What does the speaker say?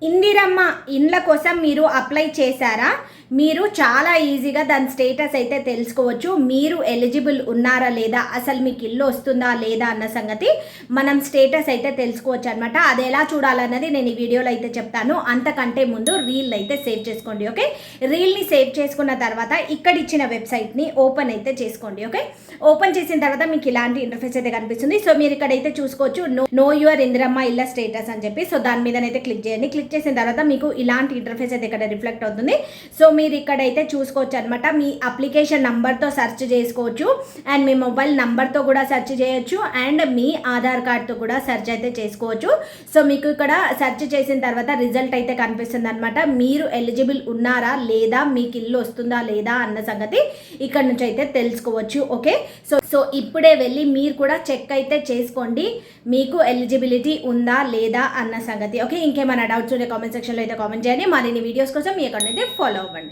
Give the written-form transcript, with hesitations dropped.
ఇందిరమ్మ ఇండ్ల కోసం మీరు అప్లై చేశారా? మీరు చాలా ఈజీగా దాని స్టేటస్ అయితే తెలుసుకోవచ్చు. మీరు ఎలిజిబుల్ ఉన్నారా లేదా, అసలు మీకు ఇల్లు వస్తుందా లేదా అన్న సంగతి మనం స్టేటస్ అయితే తెలుసుకోవచ్చు అనమాట. అది ఎలా చూడాలన్నది నేను ఈ వీడియోలో అయితే చెప్తాను. అంతకంటే ముందు రీల్ అయితే సేవ్ చేసుకోండి. ఓకే, రీల్ని సేవ్ చేసుకున్న తర్వాత ఇక్కడ ఇచ్చిన వెబ్సైట్ని ఓపెన్ అయితే చేసుకోండి. ఓకే, ఓపెన్ చేసిన తర్వాత మీకు ఇలాంటి ఇంటర్ఫేస్ అయితే కనిపిస్తుంది. సో మీరు ఇక్కడైతే చూసుకోవచ్చు నో యువర్ ఇందిరమ్మ ఇళ్ళ స్టేటస్ అని చెప్పి. సో దాని మీదనైతే క్లిక్ చేయండి. క్లిక్ చేసిన తర్వాత మీకు ఇలాంటి ఇంటర్ఫేస్ అయితే ఇక్కడ రిఫ్లెక్ట్ అవుతుంది. సో మీరు ఇక్కడైతే చూసుకోవచ్చు అనమాట. మీ అప్లికేషన్ నంబర్తో సెర్చ్ చేసుకోవచ్చు అండ్ మీ మొబైల్ నంబర్తో కూడా సెర్చ్ చేయొచ్చు అండ్ మీ ఆధార్ కార్డ్తో కూడా సెర్చ్ అయితే చేసుకోవచ్చు. సో మీకు ఇక్కడ సెర్చ్ చేసిన తర్వాత రిజల్ట్ అయితే కనిపిస్తుంది అనమాట. మీరు ఎలిజిబుల్ ఉన్నారా లేదా, మీకు ఇల్లు వస్తుందా లేదా అన్న సంగతి ఇక్కడ నుంచి అయితే తెలుసుకోవచ్చు. ఓకే, సో ఇప్పుడే వెళ్ళి మీరు కూడా చెక్ అయితే చేసుకోండి మీకు ఎలిజిబిలిటీ ఉందా లేదా అన్న సంగతి. ఓకే, ఇంకేమైనా డౌట్స్ ఉంటే కామెంట్ సెక్షన్లో అయితే కామెంట్ చేయండి. మరిన్ని వీడియోస్ కోసం మీ అకౌంట్ అయితే ఫాలో అవ్వండి.